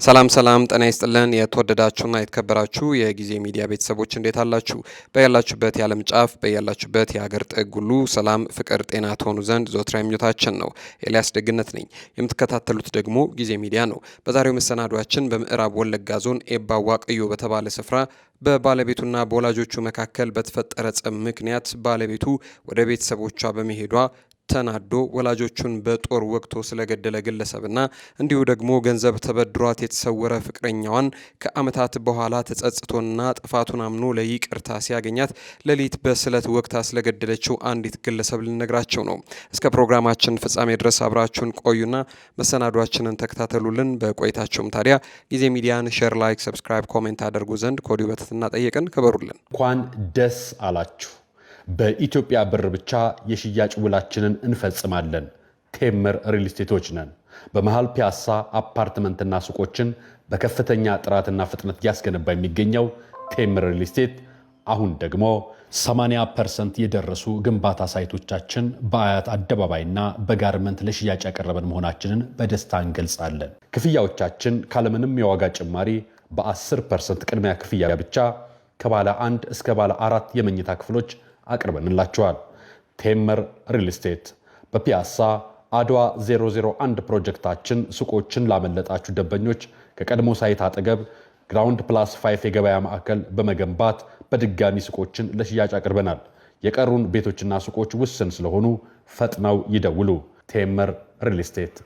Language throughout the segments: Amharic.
ሰላም ጤና ይስጥልን የተወደዳችሁና የተከበራችሁ የጊዜ ሚዲያ ቤተሰቦች እንዴት አላችሁ? በያላችሁበት የዓለም ጫፍ በያላችሁበት የሀገር ጥግ ሁሉ ሰላም፣ ፍቅር፣ ጤና ትሆኑ ዘንድ ዘወትር ምኞታችን ነው። ኤልያስ ደግነት ነኝ። የምትከታተሉት ደግሞ ጊዜ ሚዲያ ነው። በዛሬው መሰናዷችን በምዕራብ ወለጋ ዞን ኤባ ዋቅዮ በተባለ ስፍራ በባለቤቱና በወላጆቹ መካከል በተፈጠረ ጸብ ምክንያት ባለቤቱ ወደ ቤተሰቦቿ በመሄዷ ተናዶ ወላጆቹን በጦር ወቅቶ ስለገደለ ግለሰብና እንዲሁ ደግሞ ገንዘብ ተበድሯት የተሰወረ ፍቅረኛዋን ከዓመታት በኋላ ተጸጽቶና ጥፋቱን አምኖ ለይቅርታ ሲያገኛት ሌሊት በስለት ወቅታ ስለገደለችው አንዲት ግለሰብ ልነግራቸው ነው። እስከ ፕሮግራማችን ፍጻሜ ድረስ አብራችሁን ቆዩና መሰናዷችንን ተከታተሉልን። በቆይታችሁም ታዲያ ጊዜ ሚዲያን ሼር፣ ላይክ፣ ሰብስክራይብ፣ ኮሜንት አድርጉ ዘንድ ከወዲሁ በትህትና ጠየቅን። ክበሩልን። እንኳን ደስ አላችሁ። በኢትዮጵያ ብር ብቻ የሽያጭ ውላችንን እንፈጽማለን። ቴምር ሪል ስቴቶች ነን። በመሃል ፒያሳ አፓርትመንትና ሱቆችን በከፍተኛ ጥራትና ፍጥነት ያስገነባ የሚገኘው ቴምር ሪል ስቴት አሁን ደግሞ 80% የደረሱ ግንባታ ሳይቶቻችን በአያት አደባባይና በጋርመንት ለሽያጭ ያቀረበን መሆናችንን በደስታ እንገልጻለን። ክፍያዎቻችን ካለምንም የዋጋ ጭማሪ በ10% ቅድሚያ ክፍያ ብቻ ከባለ 1 እስከ ባለ 4 የመኝታ ክፍሎች አቅርበንላችኋል። ቴምር ሪል ስቴት በፒያሳ አድዋ 001 ፕሮጀክታችን ሱቆችን ላመለጣችሁ ደንበኞች ከቀድሞ ሳይት አጠገብ ግራውንድ ፕላስ 5 የገበያ ማዕከል በመገንባት በድጋሚ ሱቆችን ለሽያጭ አቅርበናል። የቀሩን ቤቶችና ሱቆች ውስን ስለሆኑ ፈጥነው ይደውሉ። ቴምር ሪል ስቴት።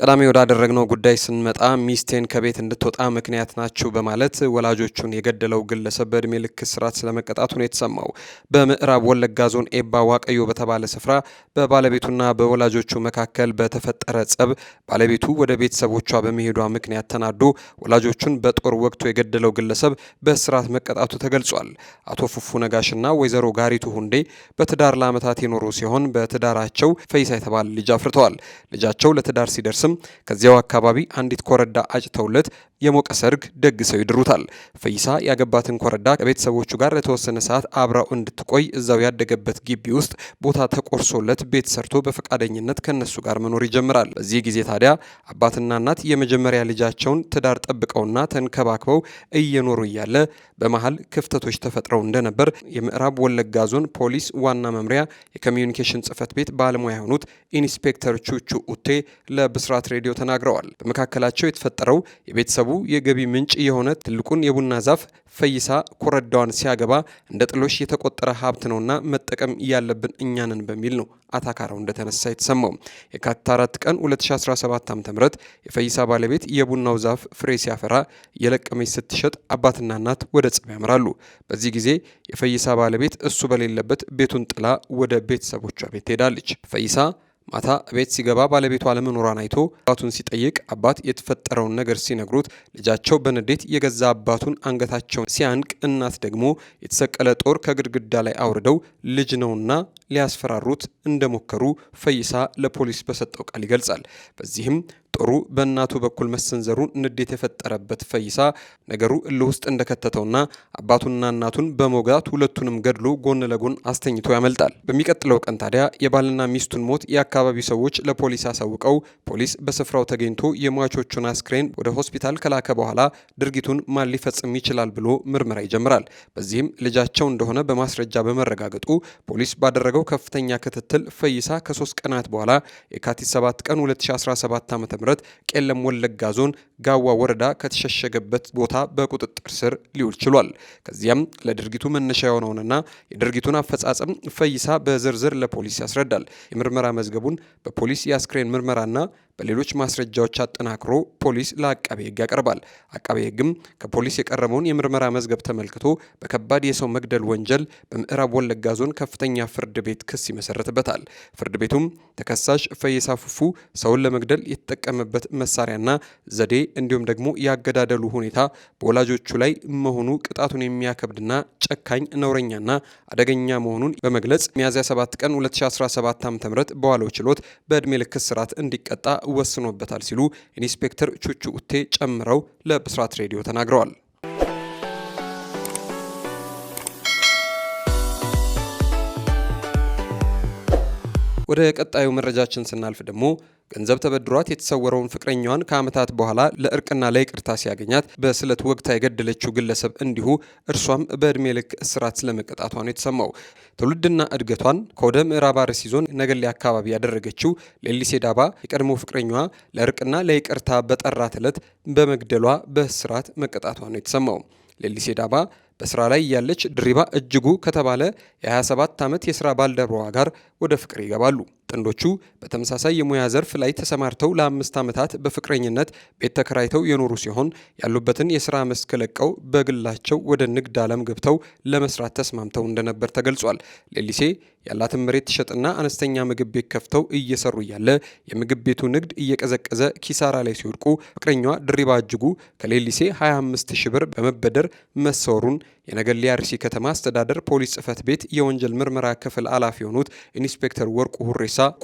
ቀዳሚ ወዳደረግነው ጉዳይ ስንመጣ ሚስቴን ከቤት እንድትወጣ ምክንያት ናችሁ በማለት ወላጆቹን የገደለው ግለሰብ በእድሜ ልክ እስራት ስለመቀጣቱ ነው የተሰማው። በምዕራብ ወለጋ ዞን ኤባ ዋቅዮ በተባለ ስፍራ በባለቤቱና በወላጆቹ መካከል በተፈጠረ ጸብ ባለቤቱ ወደ ቤተሰቦቿ በመሄዷ ምክንያት ተናዶ ወላጆቹን በጦር ወቅቶ የገደለው ግለሰብ በእስራት መቀጣቱ ተገልጿል። አቶ ፉፉ ነጋሽና ወይዘሮ ጋሪቱ ሁንዴ በትዳር ለዓመታት የኖሩ ሲሆን በትዳራቸው ፈይሳ የተባለ ልጅ አፍርተዋል። ልጃቸው ለትዳር ሲደርስም ከዚያው አካባቢ አንዲት ኮረዳ አጭተውለት የሞቀ ሰርግ ደግሰው ይድሩታል። ፈይሳ ያገባትን ኮረዳ ከቤተሰቦቹ ጋር ለተወሰነ ሰዓት አብራው እንድትቆይ እዛው ያደገበት ግቢ ውስጥ ቦታ ተቆርሶለት ቤት ሰርቶ በፈቃደኝነት ከነሱ ጋር መኖር ይጀምራል። በዚህ ጊዜ ታዲያ አባትና እናት የመጀመሪያ ልጃቸውን ትዳር ጠብቀውና ተንከባክበው እየኖሩ እያለ በመሃል ክፍተቶች ተፈጥረው እንደነበር የምዕራብ ወለጋ ዞን ፖሊስ ዋና መምሪያ የኮሚዩኒኬሽን ጽህፈት ቤት ባለሙያ የሆኑት ኢንስፔክተር ቹቹ ኡቴ ለብስራት ሬዲዮ ተናግረዋል። በመካከላቸው የተፈጠረው የቤተሰቡ የገቢ ምንጭ የሆነ ትልቁን የቡና ዛፍ ፈይሳ ኮረዳዋን ሲያገባ እንደ ጥሎሽ የተቆጠረ ሀብት ነውና መጠቀም ያለብን እኛንን በሚል ነው አታካራው እንደተነሳ የተሰማው። የካቲት 4 ቀን 2017 ዓ.ም የፈይሳ ባለቤት የቡናው ዛፍ ፍሬ ሲያፈራ የለቀመች ስትሸጥ አባትና እናት ወደ ጸብ ያመራሉ። በዚህ ጊዜ የፈይሳ ባለቤት እሱ በሌለበት ቤቱን ጥላ ወደ ቤተሰቦቿ ቤት ትሄዳለች። ፈይሳ ማታ ቤት ሲገባ ባለቤቱ አለመኖሯን አይቶ አባቱን ሲጠይቅ አባት የተፈጠረውን ነገር ሲነግሩት ልጃቸው በንዴት የገዛ አባቱን አንገታቸውን ሲያንቅ እናት ደግሞ የተሰቀለ ጦር ከግድግዳ ላይ አውርደው ልጅ ነውና ሊያስፈራሩት እንደሞከሩ ፈይሳ ለፖሊስ በሰጠው ቃል ይገልጻል። በዚህም ጦሩ በእናቱ በኩል መሰንዘሩን ንዴት የፈጠረበት ፈይሳ ነገሩ እልህ ውስጥ እንደከተተውና አባቱንና እናቱን በመውጋት ሁለቱንም ገድሎ ጎን ለጎን አስተኝቶ ያመልጣል። በሚቀጥለው ቀን ታዲያ የባልና ሚስቱን ሞት የአካባቢው ሰዎች ለፖሊስ አሳውቀው ፖሊስ በስፍራው ተገኝቶ የሟቾቹን አስክሬን ወደ ሆስፒታል ከላከ በኋላ ድርጊቱን ማን ሊፈጽም ይችላል ብሎ ምርመራ ይጀምራል። በዚህም ልጃቸው እንደሆነ በማስረጃ በመረጋገጡ ፖሊስ ባደረገው ከፍተኛ ክትትል ፈይሳ ከ3 ቀናት በኋላ የካቲት 7 ቀን 2017 ዓ.ም ቄለም ወለጋ ዞን ጋዋ ወረዳ ከተሸሸገበት ቦታ በቁጥጥር ስር ሊውል ችሏል። ከዚያም ለድርጊቱ መነሻ የሆነውንና የድርጊቱን አፈጻጸም ፈይሳ በዝርዝር ለፖሊስ ያስረዳል። የምርመራ መዝገቡን በፖሊስ የአስክሬን ምርመራና በሌሎች ማስረጃዎች አጠናክሮ ፖሊስ ለአቃቤ ሕግ ያቀርባል። አቃቤ ሕግም ከፖሊስ የቀረበውን የምርመራ መዝገብ ተመልክቶ በከባድ የሰው መግደል ወንጀል በምዕራብ ወለጋ ዞን ከፍተኛ ፍርድ ቤት ክስ ይመሰረትበታል። ፍርድ ቤቱም ተከሳሽ ፈይሳ ፉፉ ሰውን ለመግደል የተጠቀመበት መሳሪያና ዘዴ እንዲሁም ደግሞ ያገዳደሉ ሁኔታ በወላጆቹ ላይ መሆኑ ቅጣቱን የሚያከብድና ጨካኝ ነውረኛና አደገኛ መሆኑን በመግለጽ ሚያዝያ 7 ቀን 2017 ዓ.ም በዋለው ችሎት በዕድሜ ልክ እስራት እንዲቀጣ ወስኖበታል ሲሉ ኢንስፔክተር ቹቹ ኡቴ ጨምረው ለብስራት ሬዲዮ ተናግረዋል። ወደ ቀጣዩ መረጃችን ስናልፍ ደግሞ ገንዘብ ተበድሯት የተሰወረውን ፍቅረኛዋን ከዓመታት በኋላ ለእርቅና ለይቅርታ ሲያገኛት በስለት ወግታ የገደለችው ግለሰብ እንዲሁ እርሷም በዕድሜ ልክ እስራት ስለመቀጣቷ ነው የተሰማው። ትውልድና እድገቷን ከወደ ምዕራብ አርሲ ዞን ነገሌ አካባቢ ያደረገችው ሌሊሴ ዳባ የቀድሞ ፍቅረኛዋ ለእርቅና ለይቅርታ በጠራት ዕለት በመግደሏ በእስራት መቀጣቷ ነው የተሰማው። ሌሊሴ ዳባ በስራ ላይ ያለች ድሪባ እጅጉ ከተባለ የ27 ዓመት የስራ ባልደረባዋ ጋር ወደ ፍቅር ይገባሉ። ጥንዶቹ በተመሳሳይ የሙያ ዘርፍ ላይ ተሰማርተው ለ5 ዓመታት በፍቅረኝነት ቤት ተከራይተው የኖሩ ሲሆን ያሉበትን የስራ መስክ ለቀው በግላቸው ወደ ንግድ ዓለም ገብተው ለመስራት ተስማምተው እንደነበር ተገልጿል። ሌሊሴ ያላትን መሬት ትሸጥና አነስተኛ ምግብ ቤት ከፍተው እየሰሩ እያለ የምግብ ቤቱ ንግድ እየቀዘቀዘ ኪሳራ ላይ ሲወድቁ ፍቅረኛዋ ድሪባ እጅጉ ከሌሊሴ 25,000 ብር በመበደር መሰወሩን የነገሌ አርሲ ከተማ አስተዳደር ፖሊስ ጽሕፈት ቤት የወንጀል ምርመራ ክፍል ኃላፊ የሆኑት ኢንስፔክተር ወርቁ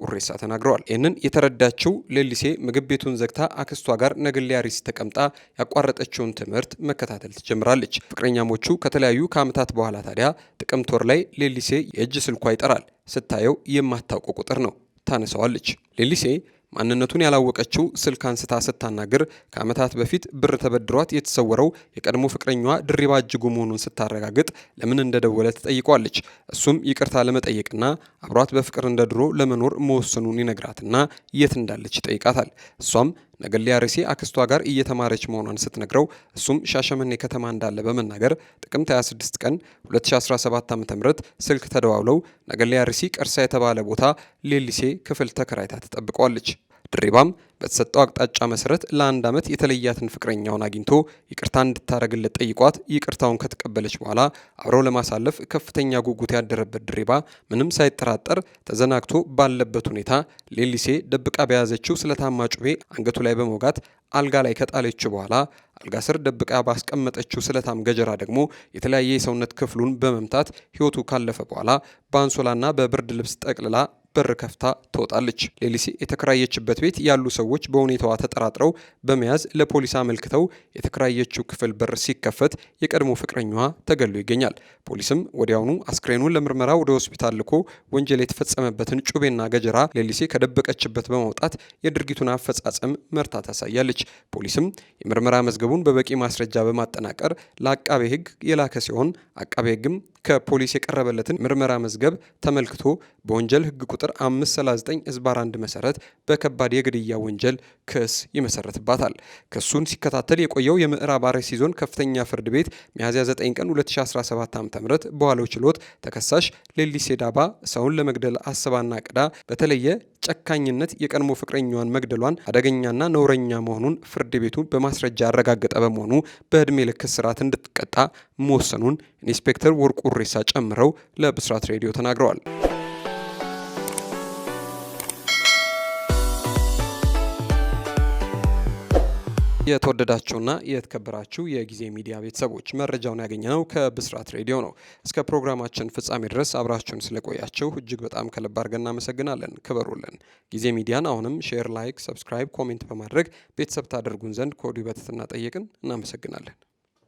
ቁሬሳ ተናግረዋል። ይህንን የተረዳችው ሌሊሴ ምግብ ቤቱን ዘግታ አክስቷ ጋር ነገሌ አርሲ ተቀምጣ ያቋረጠችውን ትምህርት መከታተል ትጀምራለች። ፍቅረኛሞቹ ከተለያዩ ከዓመታት በኋላ ታዲያ ጥቅምት ወር ላይ ሌሊሴ የእጅ ስልኳ ይጠራል። ስታየው የማታውቀው ቁጥር ነው። ታነሳዋለች። ሌሊሴ ማንነቱን ያላወቀችው ስልክ አንስታ ስታናግር ከዓመታት በፊት ብር ተበድሯት የተሰወረው የቀድሞ ፍቅረኛዋ ድሪባ እጅጉ መሆኑን ስታረጋግጥ ለምን እንደደወለ ትጠይቋለች። እሱም ይቅርታ ለመጠየቅና አብሯት በፍቅር እንደድሮ ለመኖር መወሰኑን ይነግራትና የት እንዳለች ይጠይቃታል። እሷም ነገሌ አርሲ አክስቷ ጋር እየተማረች መሆኗን ስትነግረው እሱም ሻሸመኔ ከተማ እንዳለ በመናገር ጥቅምት 26 ቀን 2017 ዓ.ም ስልክ ተደዋውለው ነገሌ አርሲ ቀርሳ የተባለ ቦታ ሌሊሴ ክፍል ተከራይታ ትጠብቀዋለች። ድሪባም በተሰጠው አቅጣጫ መሰረት ለ1 ዓመት የተለያትን ፍቅረኛውን አግኝቶ ይቅርታ እንድታረግለት ጠይቋት ይቅርታውን ከተቀበለች በኋላ አብረው ለማሳለፍ ከፍተኛ ጉጉት ያደረበት ድሪባ ምንም ሳይጠራጠር ተዘናግቶ ባለበት ሁኔታ ሌሊሴ ደብቃ በያዘችው ስለታማ ጩቤ አንገቱ ላይ በመውጋት አልጋ ላይ ከጣለችው በኋላ አልጋ ስር ደብቃ ባስቀመጠችው ስለታም ገጀራ ደግሞ የተለያየ የሰውነት ክፍሉን በመምታት ሕይወቱ ካለፈ በኋላ በአንሶላና በብርድ ልብስ ጠቅልላ በር ከፍታ ትወጣለች። ሌሊሴ የተከራየችበት ቤት ያሉ ሰዎች በሁኔታዋ ተጠራጥረው በመያዝ ለፖሊስ አመልክተው የተከራየችው ክፍል በር ሲከፈት የቀድሞ ፍቅረኛዋ ተገሎ ይገኛል። ፖሊስም ወዲያውኑ አስክሬኑን ለምርመራ ወደ ሆስፒታል ልኮ ወንጀል የተፈጸመበትን ጩቤና ገጀራ ሌሊሴ ከደበቀችበት በማውጣት የድርጊቱን አፈጻጸም መርታ ታሳያለች። ፖሊስም የምርመራ መዝገቡን በበቂ ማስረጃ በማጠናቀር ለአቃቤ ሕግ የላከ ሲሆን አቃቤ ሕግም ከፖሊስ የቀረበለትን ምርመራ መዝገብ ተመልክቶ በወንጀል ሕግ ቁጥር 539/1 መሰረት በከባድ የግድያ ወንጀል ክስ ይመሰረትባታል። ክሱን ሲከታተል የቆየው የምዕራብ አርሲ ዞን ከፍተኛ ፍርድ ቤት ሚያዝያ 9 ቀን 2017 ዓ.ም በዋለው ችሎት ተከሳሽ ሌሊሴ ዳባ ሰውን ለመግደል አስባና ቅዳ በተለየ ጨካኝነት የቀድሞ ፍቅረኛዋን መግደሏን አደገኛና ነውረኛ መሆኑን ፍርድ ቤቱ በማስረጃ ያረጋገጠ በመሆኑ በዕድሜ ልክ እስራት እንድትቀጣ መወሰኑን ኢንስፔክተር ወርቁ ሬሳ ጨምረው ለብስራት ሬዲዮ ተናግረዋል። የተወደዳችሁና የተከበራችሁ የጊዜ ሚዲያ ቤተሰቦች መረጃውን ያገኘነው ከብስራት ሬዲዮ ነው። እስከ ፕሮግራማችን ፍጻሜ ድረስ አብራችሁን ስለቆያችሁ እጅግ በጣም ከልብ አድርገን እናመሰግናለን። ክበሩልን። ጊዜ ሚዲያን አሁንም ሼር፣ ላይክ፣ ሰብስክራይብ፣ ኮሜንት በማድረግ ቤተሰብ ታደርጉን ዘንድ ከወዲሁ በትህትና ጠየቅን። እናመሰግናለን።